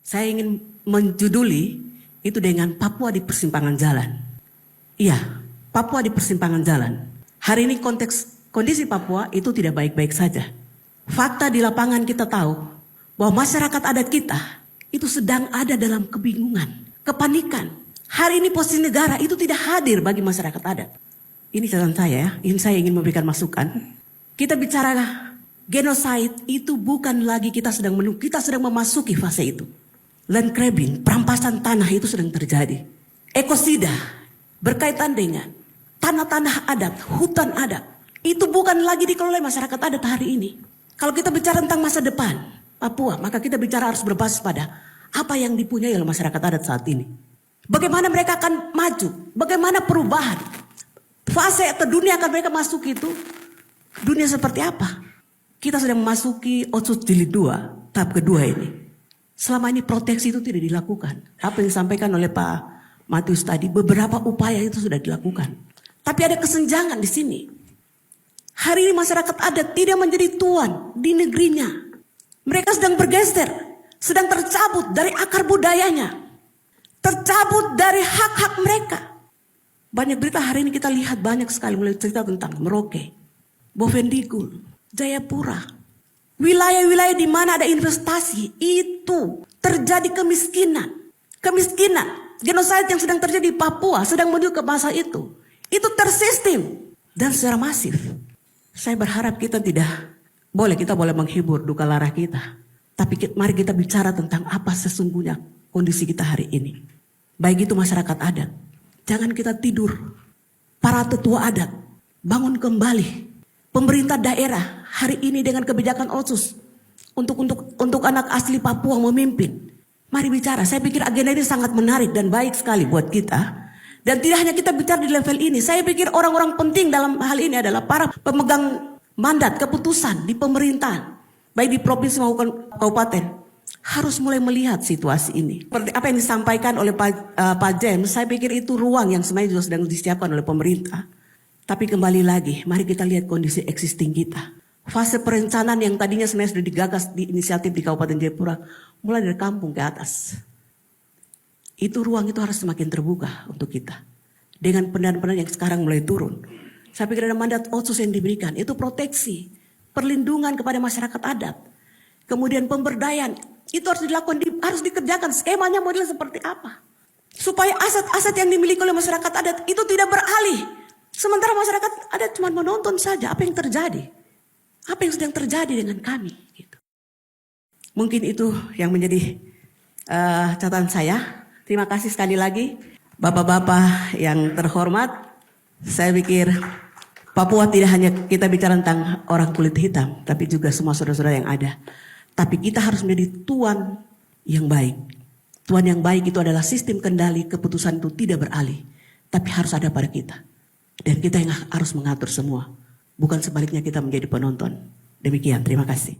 Saya ingin menjuduli itu dengan Papua di persimpangan jalan. Iya, Papua di persimpangan jalan. Hari ini kondisi Papua itu tidak baik-baik saja. Fakta di lapangan kita tahu bahwa masyarakat adat kita itu sedang ada dalam kebingungan, kepanikan. Hari ini posisi negara itu tidak hadir bagi masyarakat adat. Ini catatan saya ya, ini saya ingin memberikan masukan. Kita bicara genocide itu bukan lagi kita sedang memasuki fase itu. Land grabbing, perampasan tanah itu sedang terjadi. Ekosida berkaitan dengan tanah-tanah adat, hutan adat. Itu bukan lagi dikelola masyarakat adat hari ini. Kalau kita bicara tentang masa depan Papua, maka kita bicara harus berbasis pada apa yang dipunyai oleh masyarakat adat saat ini. Bagaimana mereka akan maju, bagaimana perubahan. Fase atau dunia akan mereka masuk itu, dunia seperti apa? Kita sedang memasuki Otsus Jilid 2, tahap kedua ini. Selama ini proteksi itu tidak dilakukan. Apa yang disampaikan oleh Pak Matius tadi, beberapa upaya itu sudah dilakukan. Tapi ada kesenjangan di sini. Hari ini masyarakat adat tidak menjadi tuan di negerinya. Mereka sedang bergeser, sedang tercabut dari akar budayanya. Tercabut dari hak-hak mereka. Banyak berita hari ini kita lihat banyak sekali mulai cerita tentang Merauke, Bovendigul, Jayapura. Wilayah-wilayah di mana ada investasi itu terjadi kemiskinan. Kemiskinan, genosida yang sedang terjadi di Papua sedang menuju ke masa itu. Itu tersistem dan secara masif. Saya berharap kita boleh menghibur duka lara kita. Tapi mari kita bicara tentang apa sesungguhnya kondisi kita hari ini. Baik itu masyarakat adat. Jangan kita tidur. Para tetua adat, bangun kembali. Pemerintah daerah hari ini dengan kebijakan Otsus untuk anak asli Papua memimpin. Mari bicara. Saya pikir agenda ini sangat menarik dan baik sekali buat kita. Dan tidak hanya kita bicara di level ini. Saya pikir orang-orang penting dalam hal ini adalah para pemegang mandat keputusan di pemerintahan, baik di provinsi maupun kabupaten. Harus mulai melihat situasi ini. Seperti apa yang disampaikan oleh Pak James, saya pikir itu ruang yang sebenarnya juga sedang disiapkan oleh pemerintah. Tapi kembali lagi, mari kita lihat kondisi existing kita. Fase perencanaan yang tadinya sebenarnya sudah digagas di inisiatif di Kabupaten Jayapura, mulai dari kampung ke atas. Itu ruang itu harus semakin terbuka untuk kita. Dengan pendanaan-pendanaan yang sekarang mulai turun. Saya pikir ada mandat Otsus yang diberikan, itu proteksi, perlindungan kepada masyarakat adat. Kemudian pemberdayaan, itu harus dilakukan, harus dikerjakan. Skemanya modelnya seperti apa? Supaya aset-aset yang dimiliki oleh masyarakat adat itu tidak beralih. Sementara masyarakat adat cuma menonton saja apa yang terjadi. Apa yang sedang terjadi dengan kami. Gitu. Mungkin itu yang menjadi catatan saya. Terima kasih sekali lagi. Bapak-bapak yang terhormat. Saya pikir Papua tidak hanya kita bicara tentang orang kulit hitam. Tapi juga semua saudara-saudara yang ada. Tapi kita harus menjadi tuan yang baik. Tuan yang baik itu adalah sistem kendali keputusan itu tidak beralih. Tapi harus ada pada kita. Dan kita yang harus mengatur semua. Bukan sebaliknya kita menjadi penonton. Demikian, terima kasih.